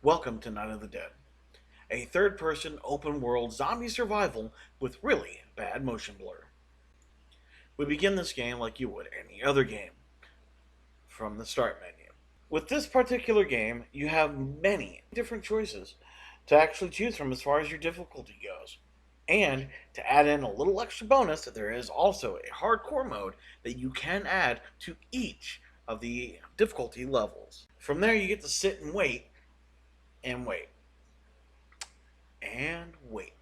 Welcome to Night of the Dead, a third person open world zombie survival with really bad motion blur. We begin this game like you would any other game, from the start menu. With this particular game, you have many different choices to actually choose from as far as your difficulty goes. And to add in a little extra bonus, there is also a hardcore mode that you can add to each of the difficulty levels. From there, you get to sit and wait and wait and wait.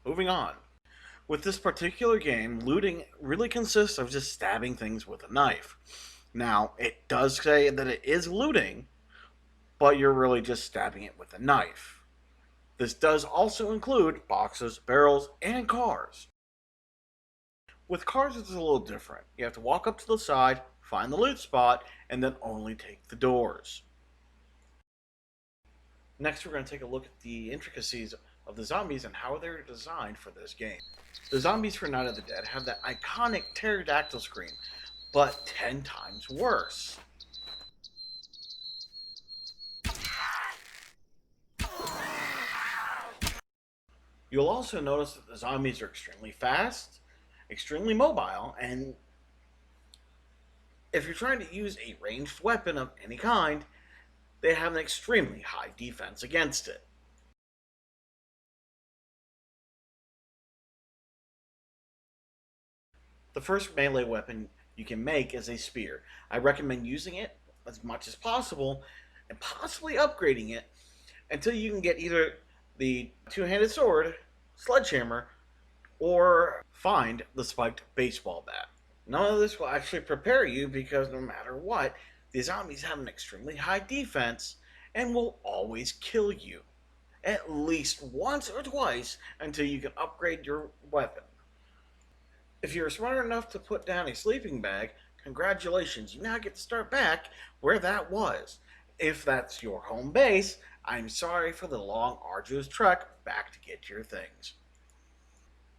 Moving on. With this particular game, looting really consists of just stabbing things with a knife. Now, it does say that it is looting, but you're really just stabbing it with a knife. This does also include boxes, barrels, and cars. With cars, it's a little different. You have to walk up to the side, find the loot spot, and then only take the doors. Next, we're going to take a look at the intricacies of the zombies and how they're designed for this game. The zombies for Night of the Dead have that iconic pterodactyl scream, but 10 times worse. You'll also notice that the zombies are extremely fast, extremely mobile, and if you're trying to use a ranged weapon of any kind, they have an extremely high defense against it. The first melee weapon you can make is a spear. I recommend using it as much as possible and possibly upgrading it until you can get either the two-handed sword, sledgehammer, or find the spiked baseball bat. None of this will actually prepare you because no matter what, the zombies have an extremely high defense and will always kill you at least once or twice until you can upgrade your weapon. If you're smart enough to put down a sleeping bag, congratulations, you now get to start back where that was. If that's your home base, I'm sorry for the long, arduous trek back to get your things.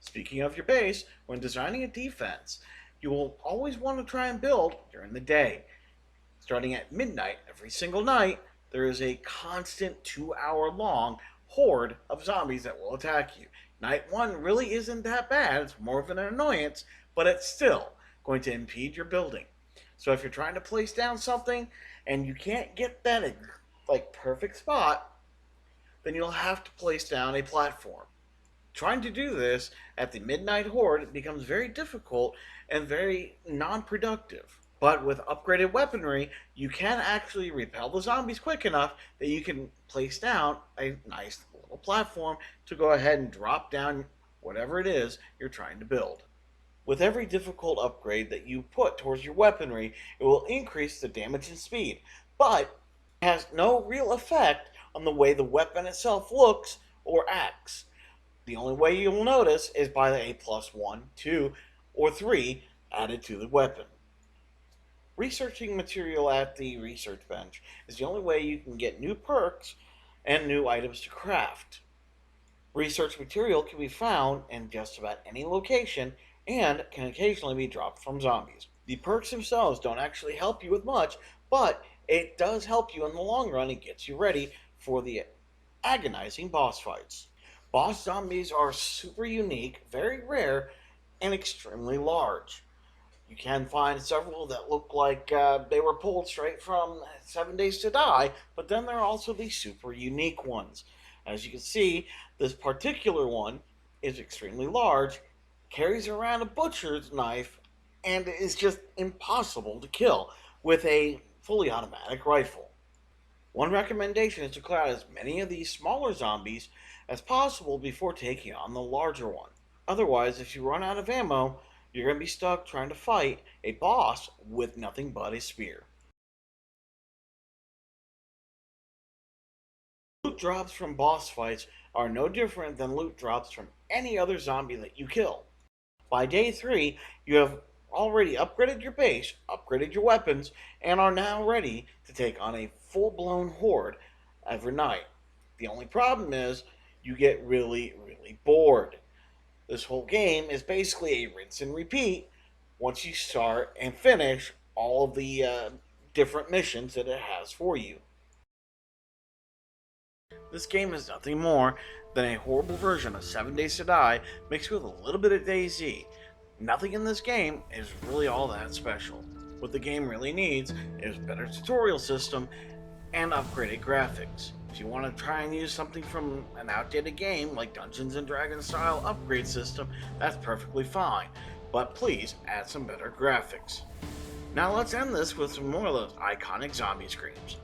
Speaking of your base, when designing a defense, you will always want to try and build during the day. Starting at midnight every single night, there is a constant 2 hour long horde of zombies that will attack you. Night one really isn't that bad, it's more of an annoyance, but it's still going to impede your building. So if you're trying to place down something and you can't get that perfect spot, then you'll have to place down a platform. Trying to do this at the midnight horde becomes very difficult and very non-productive. But with upgraded weaponry, you can actually repel the zombies quick enough that you can place down a nice little platform to go ahead and drop down whatever it is you're trying to build. With every difficult upgrade that you put towards your weaponry, it will increase the damage and speed, but it has no real effect on the way the weapon itself looks or acts. The only way you'll notice is by a plus 1, 2, or 3 added to the weapon. Researching material at the research bench is the only way you can get new perks and new items to craft. Research material can be found in just about any location and can occasionally be dropped from zombies. The perks themselves don't actually help you with much, but it does help you in the long run and gets you ready for the agonizing boss fights. Boss zombies are super unique, very rare, and extremely large. You can find several that look like they were pulled straight from 7 Days to Die, but then there are also these super unique ones. As you can see, this particular one is extremely large, carries around a butcher's knife, and is just impossible to kill with a fully automatic rifle. One recommendation is to clear out as many of these smaller zombies as possible before taking on the larger one. Otherwise, if you run out of ammo, you're going to be stuck trying to fight a boss with nothing but a spear. Loot drops from boss fights are no different than loot drops from any other zombie that you kill. By day 3, you have already upgraded your base, upgraded your weapons, and are now ready to take on a full-blown horde every night. The only problem is you get really, really bored. This whole game is basically a rinse and repeat once you start and finish all of the different missions that it has for you. This game is nothing more than a horrible version of 7 Days to Die mixed with a little bit of DayZ. Nothing in this game is really all that special. What the game really needs is a better tutorial system and upgraded graphics. If you want to try and use something from an outdated game like Dungeons and Dragons style upgrade system, that's perfectly fine, but please add some better graphics. Now let's end this with some more of those iconic zombie screams.